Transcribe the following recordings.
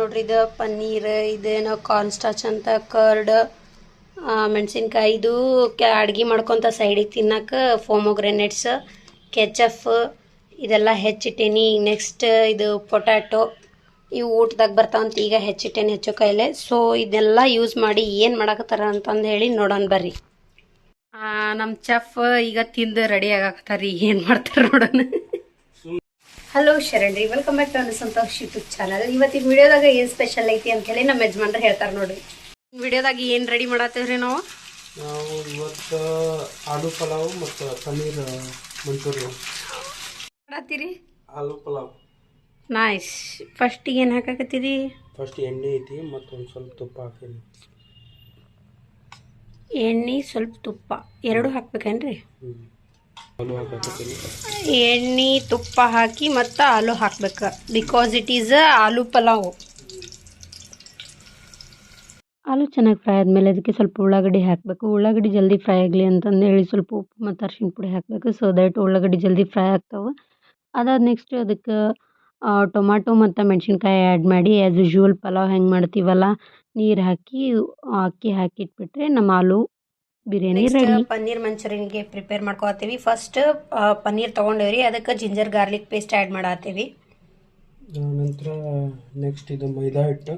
ನೋಡ್ರಿ ಇದು ಪನ್ನೀರ್, ಇದೇನೋ ಕಾರ್ನ್ ಸ್ಟಾರ್ಚ್ ಅಂತ, ಕರ್ಡ್, ಮೆಣಸಿನ್ಕಾಯಿ. ಇದು ಅಡ್ಗೆ ಮಾಡ್ಕೊತ ಸೈಡಿಗೆ ತಿನ್ನಕ್ಕೆ ಫೋಮೋಗ್ರೆನೇಟ್ಸ್, ಕೆಚಫ್ ಇದೆಲ್ಲ ಹೆಚ್ಚಿಟ್ಟೇನಿ. ನೆಕ್ಸ್ಟ್ ಇದು ಪೊಟ್ಯಾಟೊ, ಇವು ಊಟದಾಗ ಬರ್ತಾವಂತ ಈಗ ಹೆಚ್ಚಿಟ್ಟೇನಿ ಹೆಚ್ಚು ಕೈಲೆ. ಸೊ ಇದೆಲ್ಲ ಯೂಸ್ ಮಾಡಿ ಏನು ಮಾಡಕತ್ತಾರ ಅಂತಂದು ಹೇಳಿ ನೋಡೋಣ ಬರ್ರಿ. ನಮ್ಮ ಚೆಫ್ ಈಗ ತಿಂದು ರೆಡಿ ಆಗಾಕತ್ತಾರ. ಏನು ಮಾಡ್ತಾರೆ ನೋಡೋಣ. ಹಲೋ ಶರಣ್ ರೀ, ವೆಲ್ಕಮ್ ಬ್ಯಾಕ್ ಟು ನನ್ನ ಸಂತೋಷ್ ಯೂಟ್ಯೂಬ್ ಚಾನಲ್. ಇವತ್ತಿನ ವಿಡಿಯೋದಾಗ ಏನು ಸ್ಪೆಷಲ್ ಐತಿ ಅಂತ ಹೇಳಿ ನಮ್ಮ ಯಜಮಾನ್ರು ಹೇಳ್ತಾರೆ ನೋಡ್ರಿ. ವಿಡಿಯೋದಾಗ ಏನು ರೆಡಿ ಮಾಡತ್ತೇವ್ರಿ ನಾವು ಇವತ್ತು ಆಲೂ ಪಲಾವ್ ಮತ್ತು ಪನ್ನೀರ್ ಮಂಚೂರಿ ಮಾಡತ್ತೀರಿ. ಆಲೂ ಪಲಾವ್ ನೈಸ್. ಫಸ್ಟಿಗೆ ಏನು ಹಾಕಾಕತ್ತೀರಿ? ಫಸ್ಟ್ ಎಣ್ಣೆ ಐತಿ ಮತ್ತು ಒಂದು ಸ್ವಲ್ಪ ತುಪ್ಪ ಹಾಕೀನಿ. ಎಣ್ಣೆ ಸ್ವಲ್ಪ ತುಪ್ಪ ಎರಡು ಹಾಕ್ಬೇಕೇನ್ರಿ? ಆಲೂ ಹಾಕತ್ತೀನಿ. ಎಣ್ಣೆ ತುಪ್ಪ ಹಾಕಿ ಮತ್ತು ಆಲೂ ಹಾಕ್ಬೇಕು, ಬಿಕಾಸ್ ಇಟ್ ಈಸ್ ಆಲೂ ಪಲಾವ್. ಆಲೂ ಚೆನ್ನಾಗಿ ಫ್ರೈ ಆದಮೇಲೆ ಅದಕ್ಕೆ ಸ್ವಲ್ಪ ಉಳ್ಳಾಗಡ್ಡಿ ಹಾಕಬೇಕು. ಉಳ್ಳಾಗಡ್ಡಿ ಜಲ್ದಿ ಫ್ರೈ ಆಗಲಿ ಅಂತಂದು ಹೇಳಿ ಸ್ವಲ್ಪ ಉಪ್ಪು ಮತ್ತು ಅರಿಶಿಣ ಪುಡಿ ಹಾಕಬೇಕು. ಸೊ ದಟ್ ಉಳ್ಳಾಗಡ್ಡಿ ಜಲ್ದಿ ಫ್ರೈ ಆಗ್ತಾವೆ. ಅದಾದ ನೆಕ್ಸ್ಟ್ ಅದಕ್ಕೆ ಟೊಮಾಟೊ ಮತ್ತು ಮೆಣಸಿನ್ಕಾಯಿ ಆ್ಯಡ್ ಮಾಡಿ ಆ್ಯಸ್ ಯೂಶ್ವಲ್ ಪಲಾವ್ ಹೆಂಗೆ ಮಾಡ್ತೀವಲ್ಲ ನೀರು ಹಾಕಿ ಅಕ್ಕಿ ಹಾಕಿಟ್ಬಿಟ್ರೆ ನಮ್ಮ ಆಲೂ ಬಿರಿಯಾನಿ ರೆಡಿ. ಪನ್ನೀರ್ ಮಂಚೂರಿಯನ್ಗೆ ಪ್ರಿಪೇರ್ ಮಾಡ್ಕೊತೀವಿ. ಫಸ್ಟ್ ಪನ್ನೀರ್ ತೊಗೊಂಡೇವ್ರಿ, ಅದಕ್ಕೆ ಜಿಂಜರ್ ಗಾರ್ಲಿಕ್ ಪೇಸ್ಟ್ ಆ್ಯಡ್ ಮಾಡತ್ತೀವಿ. ನಂತರ ನೆಕ್ಸ್ಟ್ ಇದು ಮೈದಾ ಹಿಟ್ಟು,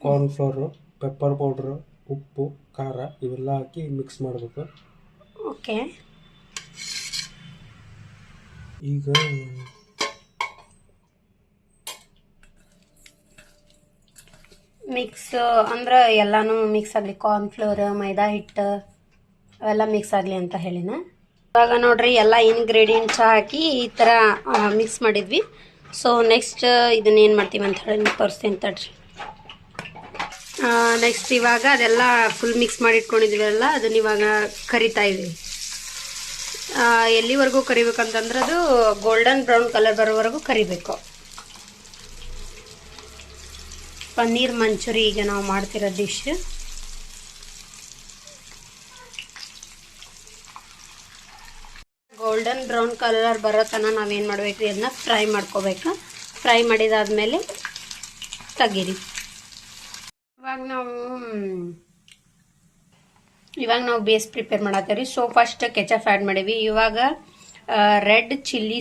ಕಾರ್ನ್ ಫ್ಲೋರು, ಪೆಪ್ಪರ್ ಪೌಡ್ರು, ಉಪ್ಪು, ಖಾರ ಇವೆಲ್ಲ ಹಾಕಿ ಮಿಕ್ಸ್ ಮಾಡಬೇಕು. ಓಕೆ. ಈಗ ಮಿಕ್ಸ್ ಅಂದ್ರೆ ಎಲ್ಲಾನು ಮಿಕ್ಸ್ ಆಗಲಿ, ಕಾರ್ನ್ ಫ್ಲೋರ್, ಮೈದಾ ಹಿಟ್ಟು ಅವೆಲ್ಲ ಮಿಕ್ಸ್ ಆಗಲಿ ಅಂತ ಹೇಳಿನ. ಇವಾಗ ನೋಡ್ರಿ ಎಲ್ಲ ಇಂಗ್ರೀಡಿಯೆಂಟ್ಸ್ ಹಾಕಿ ಈ ಥರ ಮಿಕ್ಸ್ ಮಾಡಿದ್ವಿ. ಸೊ ನೆಕ್ಸ್ಟ್ ಇದನ್ನ ಏನು ಮಾಡ್ತೀವಿ ಅಂತ ಹೇಳಿ ತೋರಿಸ್ತೀನಿ ತಡ್ರಿ. ನೆಕ್ಸ್ಟ್ ಇವಾಗ ಅದೆಲ್ಲ ಫುಲ್ ಮಿಕ್ಸ್ ಮಾಡಿ ಇಟ್ಕೊಂಡಿದ್ದೀವಲ್ಲ ಅದನ್ನ ಇವಾಗ ಕರಿತಾ ಇದ್ವಿ. ಎಲ್ಲಿವರೆಗೂ ಕರಿಬೇಕಂತಂದ್ರೆ ಅದು ಗೋಲ್ಡನ್ ಬ್ರೌನ್ ಕಲರ್ ಬರೋವರೆಗೂ ಕರಿಬೇಕು. ಪನ್ನೀರ್ ಮಂಚೂರಿ ಈಗ ನಾವು ಮಾಡ್ತಿರೋ ಡಿಶ್. ಗೋಲ್ಡನ್ ಬ್ರೌನ್ ಕಲರ್ ಬರೋ ತನಕ ನಾವೇನು ಮಾಡ್ಬೇಕ್ರಿ, ಅದನ್ನ ಫ್ರೈ ಮಾಡ್ಕೋಬೇಕು. ಫ್ರೈ ಮಾಡಿದಾದ್ಮೇಲೆ ತೆಗೀರಿ. ಇವಾಗ ನಾವು ಬೇಸ್ ಪ್ರಿಪೇರ್ ಮಾಡತ್ತೇವೆ ರೀ. ಸೊ ಫಸ್ಟ್ ಕೆಚಪ್ ಆ್ಯಡ್ ಮಾಡೀವಿ. ಇವಾಗ ರೆಡ್ ಚಿಲ್ಲಿ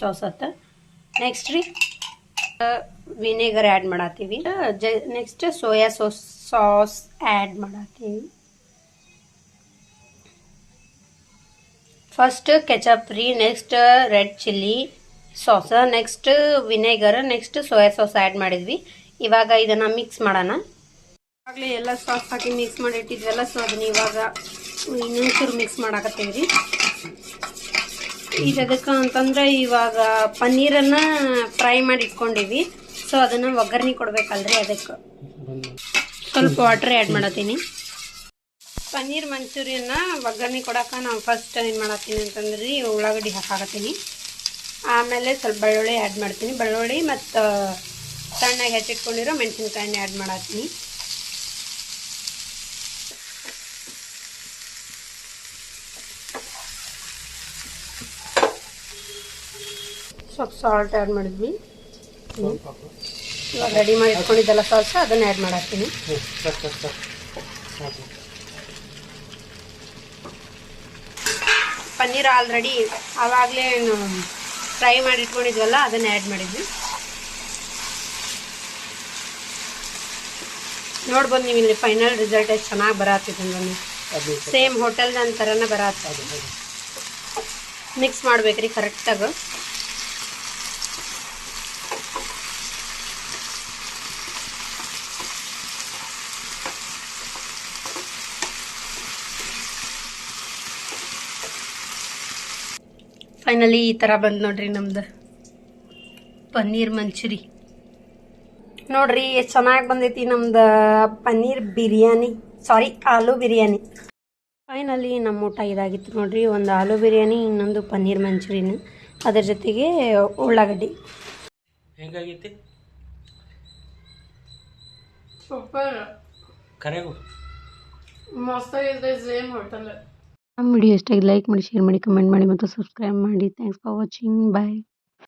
ಸಾಸ್ ಆತ. ನೆಕ್ಸ್ಟ್ ರೀ ವಿನೆಗರ್ ಆ್ಯಡ್ ಮಾಡತ್ತೀವಿ. ನೆಕ್ಸ್ಟ್ ಸೋಯಾ ಸಾಸ್ ಆ್ಯಡ್ ಮಾಡತ್ತೀವಿ. ಫಸ್ಟ್ ಕೆಚಪ್ ರೀ, next red chilli sauce, next vinegar, next soya sauce add ಮಾಡಿದ್ವಿ. ಇವಾಗ ಇದನ್ನು ಮಿಕ್ಸ್ ಮಾಡೋಣ. ಇವಾಗಲೇ ಎಲ್ಲ ಸಾಸ್ ಹಾಕಿ ಮಿಕ್ಸ್ ಮಾಡಿ ಇಟ್ಟಿದ್ವಲ್ಲ, ಸೊ ಅದನ್ನ ಇವಾಗ ಇನ್ನೊಂಚೂರು ಮಿಕ್ಸ್ ಮಾಡಾಕತ್ತೀವಿ ರೀ. ಇದು ಅದಕ್ಕೆ ಅಂತಂದ್ರೆ ಇವಾಗ ಪನ್ನೀರನ್ನು ಫ್ರೈ ಮಾಡಿ ಇಟ್ಕೊಂಡಿವಿ. ಸೊ ಅದನ್ನು ಒಗ್ಗರಣೆ ಕೊಡ್ಬೇಕಲ್ರಿ, ಅದಕ್ಕೆ ಸ್ವಲ್ಪ ವಾಟರ್ ಆ್ಯಡ್ ಮಾಡತ್ತೀನಿ. ಪನ್ನೀರ್ ಮಂಚೂರಿಯನ್ನ ಒಗ್ಗರಣೆ ಕೊಡೋಕೆ ನಾವು ಫಸ್ಟ್ ಏನು ಮಾಡತ್ತೀನಿ ಅಂತಂದ್ರೆ ಉಳ್ಳಾಗಡ್ಡಿ ಹಾಕಾಕತ್ತೀನಿ. ಆಮೇಲೆ ಸ್ವಲ್ಪ ಬೆಳ್ಳುಳ್ಳಿ ಆ್ಯಡ್ ಮಾಡ್ತೀನಿ. ಬೆಳ್ಳುಳ್ಳಿ ಮತ್ತು ಸಣ್ಣಗೆ ಹೆಚ್ಚಿಟ್ಕೊಂಡಿರೋ ಮೆಣಸಿನ್ಕಾಯಿನ ಆ್ಯಡ್ ಮಾಡತ್ತೀನಿ. ಸ್ವಲ್ಪ ಸಾಲ್ಟ್ ಆ್ಯಡ್ ಮಾಡಿದ್ವಿ. ಇವಾಗ ರೆಡಿ ಮಾಡಿ ಇಟ್ಕೊಂಡಿದ್ದೆಲ್ಲ ಸಾಲ್ಸ ಅದನ್ನು ಆ್ಯಡ್ ಮಾಡತ್ತೀನಿ. ಪನ್ನೀರ್ ಆಲ್ರೆಡಿ ಆವಾಗಲೇ ಫ್ರೈ ಮಾಡಿ ಇಟ್ಕೊಂಡಿದ್ವಲ್ಲ ಅದನ್ನು ಆ್ಯಡ್ ಮಾಡಿದ್ವಿ. ನೋಡ್ಬೋದು ನೀವು ಇಲ್ಲಿ ಫೈನಲ್ ರಿಸಲ್ಟ್ ಎಷ್ಟು ಚೆನ್ನಾಗಿ ಬರತ್ತಿದೆ. ಸೇಮ್ ಹೋಟೆಲ್ದ ಥರನೇ ಬರತ್ತೆ. ಮಿಕ್ಸ್ ಮಾಡ್ಬೇಕ್ರಿ ಕರೆಕ್ಟಾಗಿ. ಫೈನಲಿ ಈ ಥರ ಬಂದು ನೋಡ್ರಿ ನಮ್ದು ಪನ್ನೀರ್ ಮಂಚೂರಿ. ನೋಡ್ರಿ ಎಷ್ಟು ಚೆನ್ನಾಗಿ ಬಂದೈತಿ ನಮ್ದು ಪನ್ನೀರ್ ಬಿರಿಯಾನಿ, ಸಾರಿ ಆಲೂ ಬಿರಿಯಾನಿ. ಫೈನಲಿ ನಮ್ಮ ಊಟ ಇದಾಗಿತ್ತು ನೋಡ್ರಿ. ಒಂದು ಆಲೂ ಬಿರಿಯಾನಿ, ಇನ್ನೊಂದು ಪನ್ನೀರ್ ಮಂಚೂರಿನ, ಅದ್ರ ಜೊತೆಗೆ ಉಳ್ಳಾಗಡ್ಡಿ. ಹೇಗಾಗೈತಿ? ಸೂಪರ್, ಕರೆಗೂ ಮಸ್ತಾಗಿದೆ. Same hotel. ನಮ್ಮ ವಿಡಿಯೋ ಇಷ್ಟ ಆಗಿದೆ ಲೈಕ್ ಮಾಡಿ, ಶೇರ್ ಮಾಡಿ, ಕಮೆಂಟ್ ಮಾಡಿ ಮತ್ತು ಸಬ್ಸ್ಕ್ರೈಬ್ ಮಾಡಿ. Thanks for watching. ಬಾಯ್.